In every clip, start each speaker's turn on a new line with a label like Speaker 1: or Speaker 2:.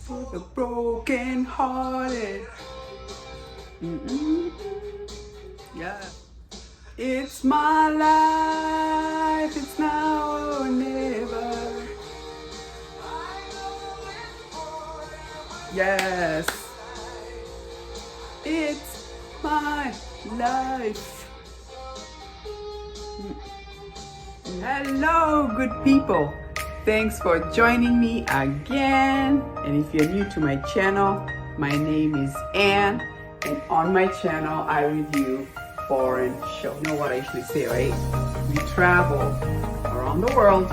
Speaker 1: for the broken hearted. Yeah. It's my life, it's now or never. Yes. It's my life. Hello, good people. Thanks for joining me again. And if you're new to my channel, my name is Anne. And on my channel, I review foreign shows. You know what I usually say, right? We travel around the world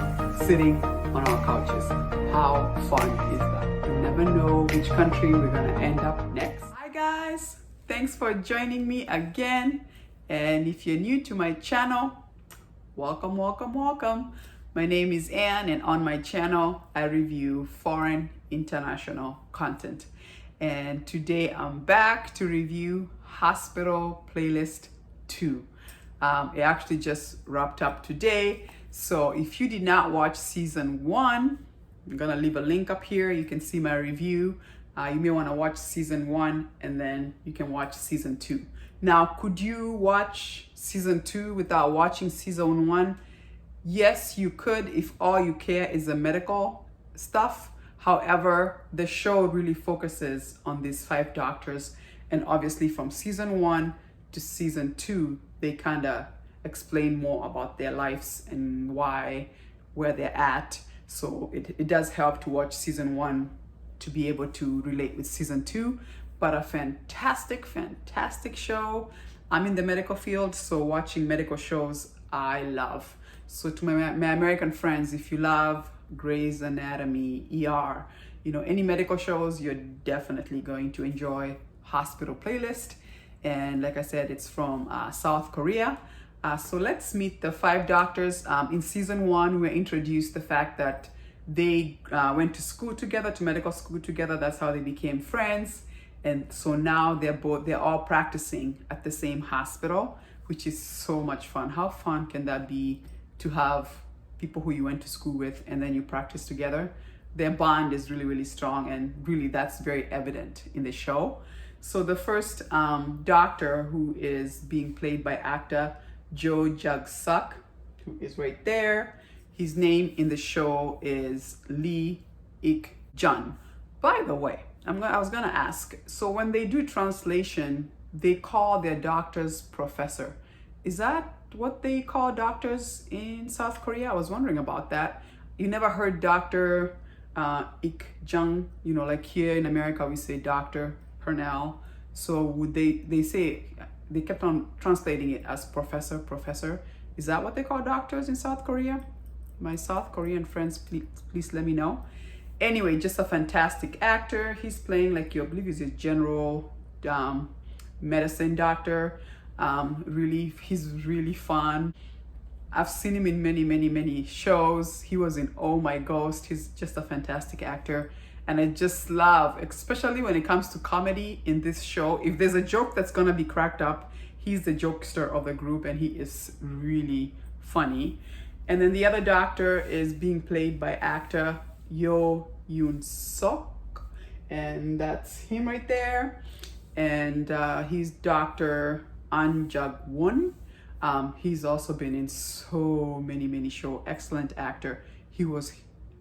Speaker 1: sitting on our couches. How fun is that? You never know which country we're gonna end up next. Hi guys, thanks for joining me again. And if you're new to my channel, welcome, welcome, welcome. My name is Anne, and on my channel, I review foreign international content. And today I'm back to review Hospital Playlist 2. It actually just wrapped up today. So if you did not watch season 1, I'm gonna leave a link up here. You can see my review. You may wanna watch season 1 and then you can watch season 2. Now, could you watch season 2 without watching season 1? Yes, you could if all you care is the medical stuff. However, the show really focuses on these 5 doctors, and obviously from season 1 to season 2, they kind of explain more about their lives and where they're at. So it does help to watch season 1 to be able to relate with season 2. But a fantastic, fantastic show. I'm in the medical field, so watching medical shows I love. So to my American friends, if you love Grey's Anatomy, ER, any medical shows, you're definitely going to enjoy Hospital Playlist. And like I said, it's from South Korea. So let's meet the 5 doctors. In season 1, we're introduced the fact that they went to school together, to medical school together. That's how they became friends. And so now they're all practicing at the same hospital, which is so much fun. How fun can that be to have people who you went to school with and then you practice together? Their bond is really, really strong, and really that's very evident in the show. So the first doctor, who is being played by actor Jung-seok, who is right there. His name in the show is Lee-ik-jun. By the way, I was gonna ask, so when they do translation, they call their doctors professor. Is that what they call doctors in South Korea? I was wondering about that. You never heard Dr. Ik-jung, like here in America we say Dr. Pernell. So would they kept on translating it as professor. Is that what they call doctors in South Korea? My South Korean friends, please let me know. Anyway, just a fantastic actor. He's playing I believe he's a general medicine doctor. He's really fun. I've seen him in many shows. He was in Oh My Ghost. He's just a fantastic actor. And I just love, especially when it comes to comedy in this show, if there's a joke that's gonna be cracked up, he's the jokester of the group, and he is really funny. And then the other doctor is being played by actor Yeon-seok, and that's him right there. And he's Dr. An Jung-won. He's also been in so many shows. Excellent actor. He was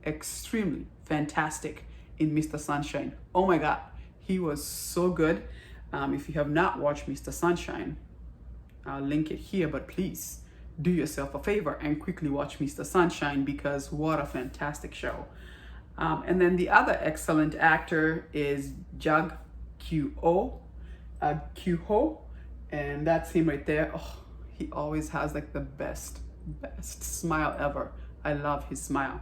Speaker 1: extremely fantastic in Mr. Sunshine. Oh my God, he was so good. If you have not watched Mr. Sunshine, I'll link it here, but please do yourself a favor and quickly watch Mr. Sunshine, because what a fantastic show. And then the other excellent actor is Kyung-ho, and that's him right there. Oh, he always has the best smile ever. I love his smile.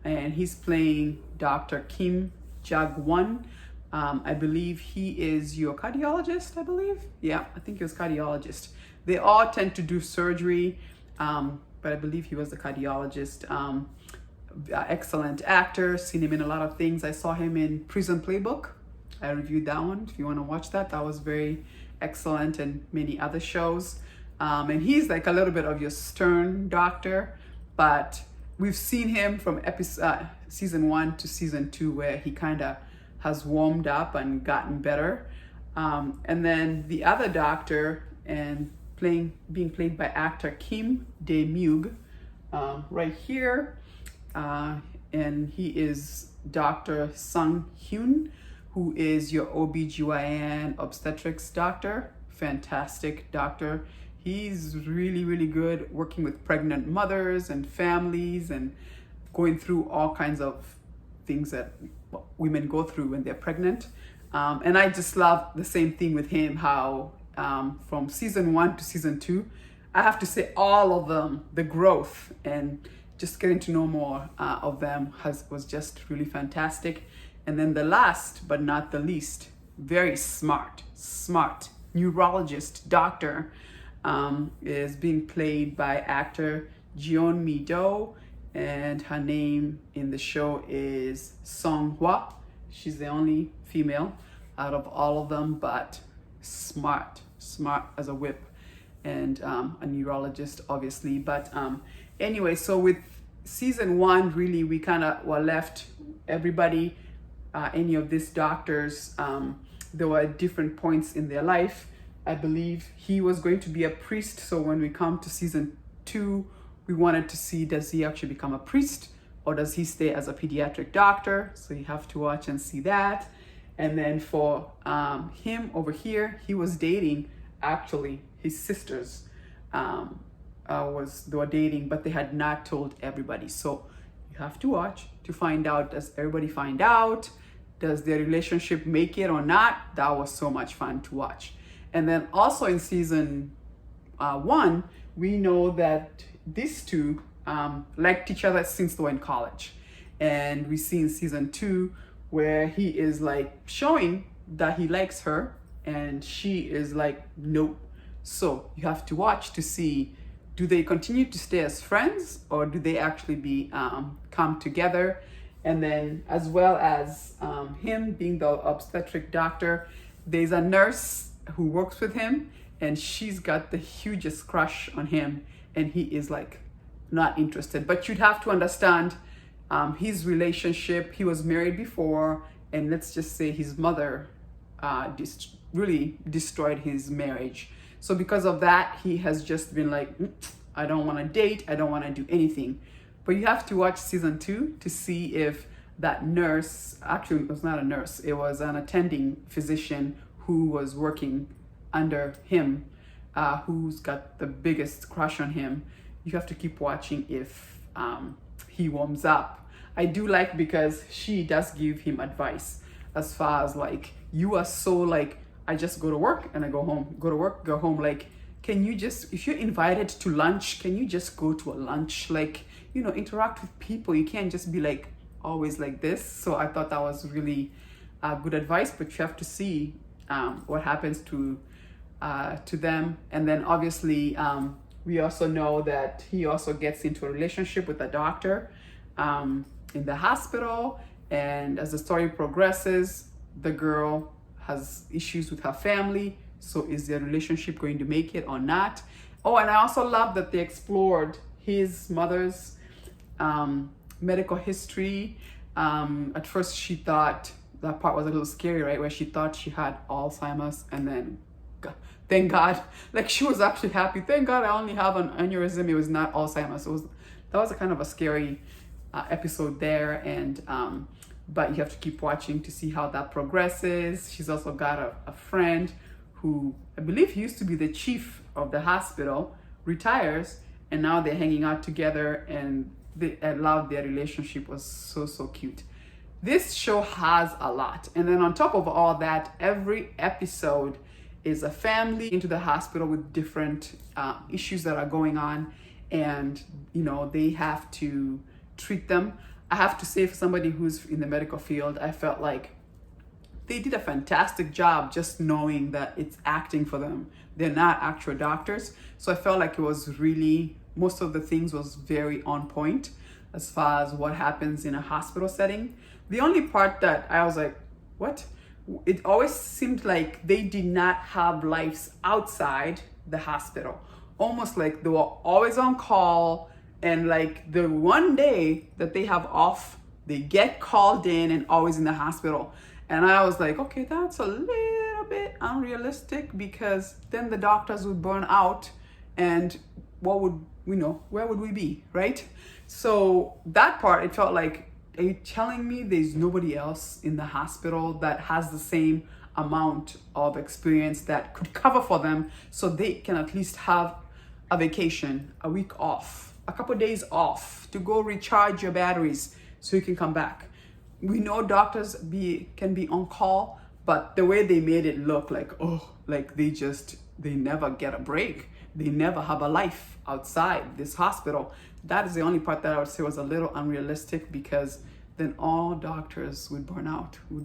Speaker 1: And he's playing Dr. Kim Jag-won. I believe he is your cardiologist, I believe. Yeah, I think he was cardiologist. They all tend to do surgery, but I believe he was the cardiologist. Excellent actor, seen him in a lot of things. I saw him in Prison Playbook. I reviewed that one. If you want to watch that, that was very excellent, and many other shows. And he's a little bit of your stern doctor, but we've seen him from season 1 to season 2 where he kind of has warmed up and gotten better. And then the other doctor, and being played by actor Kim Dae-myug, right here, and he is Dr. Sung-hyun, who is your OBGYN obstetrics doctor. Fantastic doctor. He's really, really good working with pregnant mothers and families and going through all kinds of things that women go through when they're pregnant. And I just love the same thing with him, how from season 1 to season 2, I have to say all of them, the growth and just getting to know more of them was just really fantastic. And then the last but not the least, very smart neurologist doctor is being played by actor Jeon-mi-do, and her name in the show is Song-hwa. She's the only female out of all of them, but smart as a whip, and a neurologist, obviously. But anyway, so with season 1, really, we kind of were left, everybody, any of these doctors, there were different points in their life. I believe he was going to be a priest, so when we come to season 2, we wanted to see, does he actually become a priest or does he stay as a pediatric doctor? So you have to watch and see that. And then for him over here, he was dating actually his sisters. They were dating, but they had not told everybody. So you have to watch to find out, does everybody find out? Does their relationship make it or not? That was so much fun to watch. And then also in season 1, we know that these two liked each other since they were in college. And we see in season 2 where he is like showing that he likes her and she is like, nope. So you have to watch to see, do they continue to stay as friends or do they actually come together? And then as well as him being the obstetric doctor, there's a nurse who works with him and she's got the hugest crush on him and he is like not interested. But you'd have to understand his relationship. He was married before, and let's just say his mother really destroyed his marriage. So because of that, he has just been like, I don't want to date, I don't want to do anything. But you have to watch season 2 to see if that nurse, actually it was not a nurse, it was an attending physician who was working under him, who's got the biggest crush on him. You have to keep watching if he warms up. I do like, because she does give him advice as far as like, you are so like, I just go to work and I go home, go to work, go home. Like, can you just, if you're invited to lunch, can you just go to a lunch? Like, you know, interact with people. You can't just be like always like this. So I thought that was really good advice, but you have to see what happens to them. And then obviously we also know that he also gets into a relationship with a doctor in the hospital. And as the story progresses, the girl has issues with her family. So is their relationship going to make it or not? Oh, and I also love that they explored his mother's medical history. At first she thought, that part was a little scary, right? Where she thought she had Alzheimer's, and then thank God, like she was actually happy. Thank God I only have an aneurysm. It was not Alzheimer's. That was a kind of a scary episode there. And but you have to keep watching to see how that progresses. She's also got a friend who I believe he used to be the chief of the hospital, retires, and now they're hanging out together, and I love their relationship. Was so cute. This show has a lot. And then on top of all that, every episode is a family into the hospital with different issues that are going on, and you know, they have to treat them. I have to say, for somebody who's in the medical field, I felt like they did a fantastic job just knowing that it's acting for them. They're not actual doctors. So I felt like it was really, most of the things was very on point as far as what happens in a hospital setting. The only part that I was like, what? It always seemed like they did not have lives outside the hospital. Almost like they were always on call, and like the one day that they have off, they get called in and always in the hospital. And I was like, okay, that's a little bit unrealistic, because then the doctors would burn out, and what would we know? Where would we be, right? So that part, it felt like, are you telling me there's nobody else in the hospital that has the same amount of experience that could cover for them, so they can at least have a vacation, a week off, a couple of days off to go recharge your batteries so you can come back? We know doctors can be on call, but the way they made it look like, oh, like they never get a break. They never have a life outside this hospital. That is the only part that I would say was a little unrealistic, because then all doctors would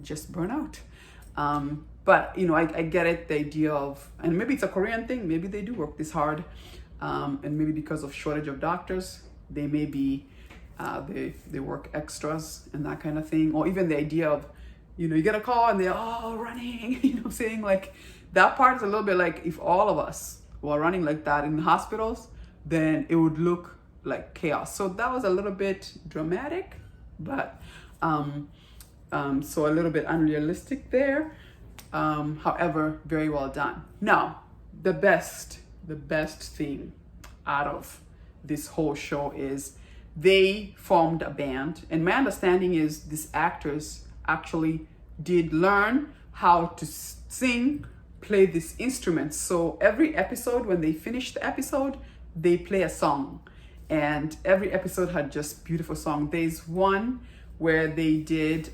Speaker 1: just burn out. But I get it, the idea of, and maybe it's a Korean thing, maybe they do work this hard, and maybe because of shortage of doctors, they may be, they work extras and that kind of thing. Or even the idea of, you get a call and they're all running, what I'm saying? Like, that part is a little bit like, if all of us were running like that in hospitals, then it would look like chaos. So that was a little bit dramatic, but so a little bit unrealistic there. However, very well done. Now, the best thing out of this whole show is they formed a band, and my understanding is these actors actually did learn how to sing, play these instruments. So every episode, when they finish the episode, they play a song, and every episode had just beautiful song. There's one where they did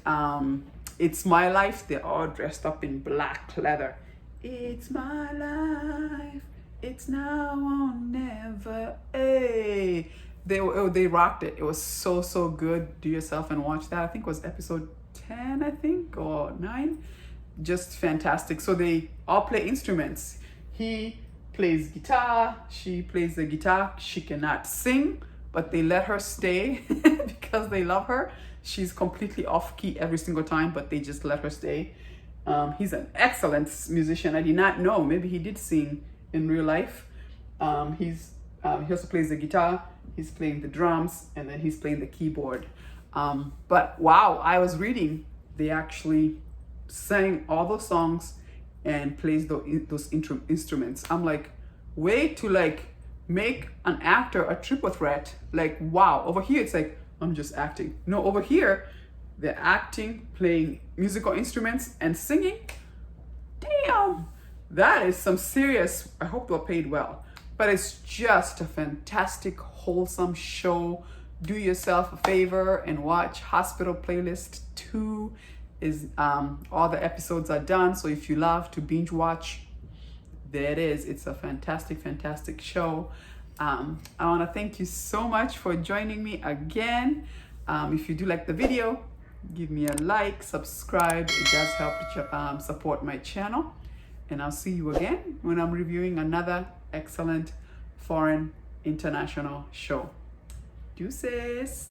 Speaker 1: It's My Life. They're all dressed up in black leather. It's my life, it's now or never. Hey, they rocked it. It was so good. Do yourself and watch that. I think it was episode 10, I think, or 9. Just fantastic. So they all play instruments. He plays guitar, she plays the guitar. She cannot sing, but they let her stay because they love her. She's completely off key every single time, but they just let her stay. He's an excellent musician. I did not know. Maybe he did sing in real life. He also plays the guitar. He's playing the drums, and then he's playing the keyboard. But wow, I was reading, they actually sang all those songs and plays those instruments. I'm like, way to like make an actor a triple threat. Like, wow. Over here it's like, I'm just acting. No, over here they're acting, playing musical instruments, and singing. Damn, that is some serious. I hope they're paid well, but it's just a fantastic, wholesome show. Do yourself a favor and watch Hospital Playlist 2. Is all the episodes are done, so if you love to binge watch, there it is. It's a fantastic show. I want to thank you so much for joining me again. If you do like the video, give me a like, subscribe. It does help to support my channel, and I'll see you again when I'm reviewing another excellent foreign international show. Deuces.